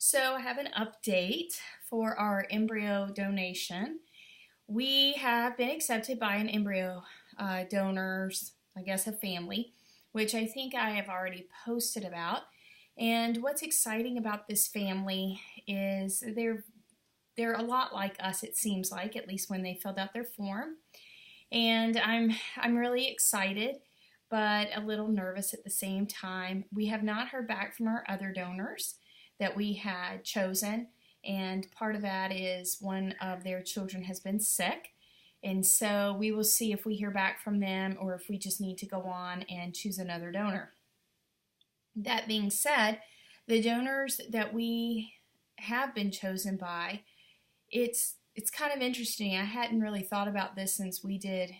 So I have an update for our embryo donation. We have been accepted by an embryo donors, I guess a family, which I think I have already posted about. And what's exciting about this family is they're a lot like us, it seems like, at least when they filled out their form. And I'm really excited, but a little nervous at the same time. We have not heard back from our other donors that we had chosen, and part of that is one of their children has been sick, and so we will see if we hear back from them or if we just need to go on and choose another donor. That being said, the donors that we have been chosen by, it's kind of interesting. I hadn't really thought about this since we did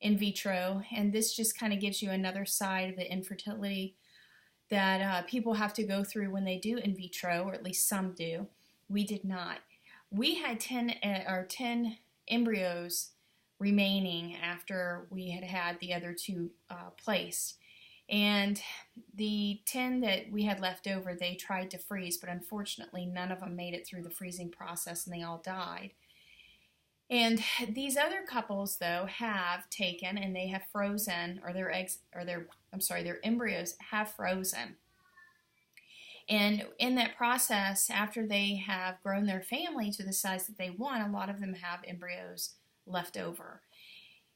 in vitro, and this just kind of gives you another side of the infertility that people have to go through when they do in vitro, or at least some do. We did not. We had 10 embryos remaining after we had the other two placed. And the 10 that we had left over, they tried to freeze, but unfortunately none of them made it through the freezing process and they all died. And these other couples, though, have taken and they have frozen, or their embryos have frozen. And in that process, after they have grown their family to the size that they want, a lot of them have embryos left over.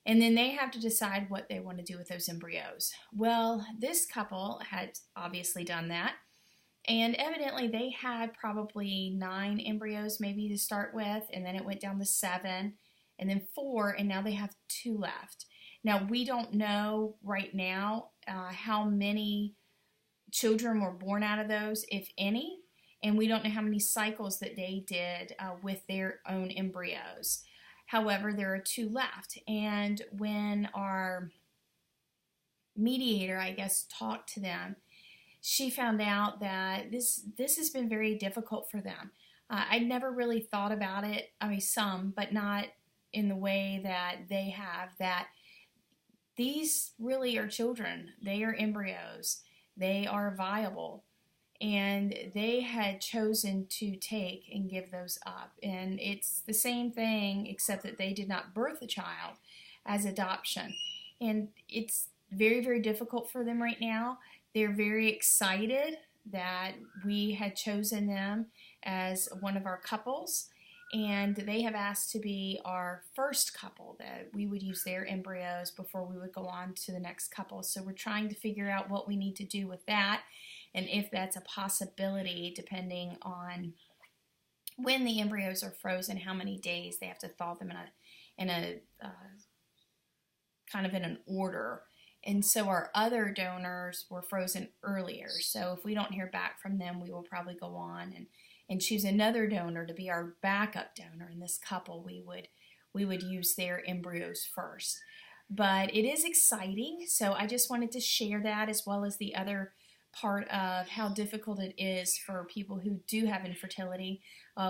And then they have to decide what they want to do with those embryos. Well, this couple had obviously done that. And evidently they had probably 9 embryos maybe to start with, and then it went down to 7, and then 4, and now they have 2 left. Now, we don't know right now how many children were born out of those, if any, and we don't know how many cycles that they did with their own embryos. However, there are 2 left, and when our mediator, I guess, talked to them, she found out that this has been very difficult for them. I'd never really thought about it. I mean, some, but not in the way that they have, that these really are children. They are embryos. They are viable. And they had chosen to take and give those up. And it's the same thing, except that they did not birth a child as adoption. And it's very, very difficult for them right now. They're very excited that we had chosen them as one of our couples, and they have asked to be our first couple, that we would use their embryos before we would go on to the next couple. So we're trying to figure out what we need to do with that, and if that's a possibility, depending on when the embryos are frozen, how many days they have to thaw them in a kind of in an order. And so our other donors were frozen earlier. So if we don't hear back from them, we will probably go on and choose another donor to be our backup donor. In this couple, we would use their embryos first. But it is exciting, so I just wanted to share that, as well as the other part of how difficult it is for people who do have infertility,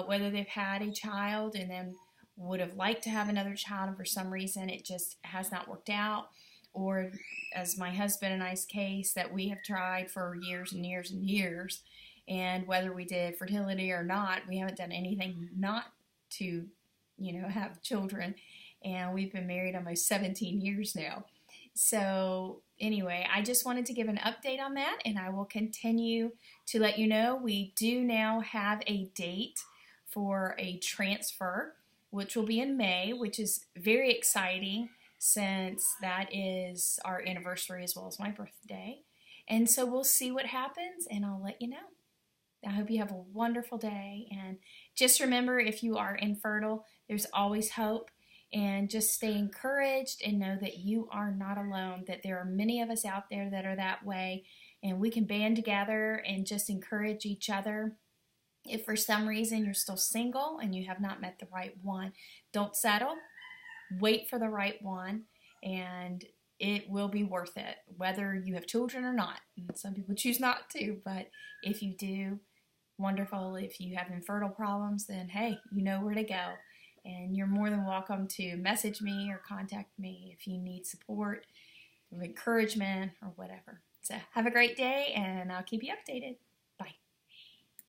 whether they've had a child and then would have liked to have another child and for some reason it just has not worked out, or as my husband and I's case, that we have tried for years and years and years, and whether we did fertility or not, we haven't done anything not to, have children, and we've been married almost 17 years now. So anyway, I just wanted to give an update on that, and I will continue to let you know. We do now have a date for a transfer, which will be in May, which is very exciting, since that is our anniversary as well as my birthday. And so we'll see what happens, and I'll let you know. I hope you have a wonderful day, and just remember, if you are infertile, there's always hope, and just stay encouraged and know that you are not alone, that there are many of us out there that are that way, and we can band together and just encourage each other. If for some reason you're still single and you have not met the right one, don't settle. Wait for the right one, and it will be worth it, whether you have children or not. And some people choose not to, but if you do, wonderful. If you have infertile problems, then hey, you know where to go. And you're more than welcome to message me or contact me if you need support, encouragement, or whatever. So have a great day, and I'll keep you updated.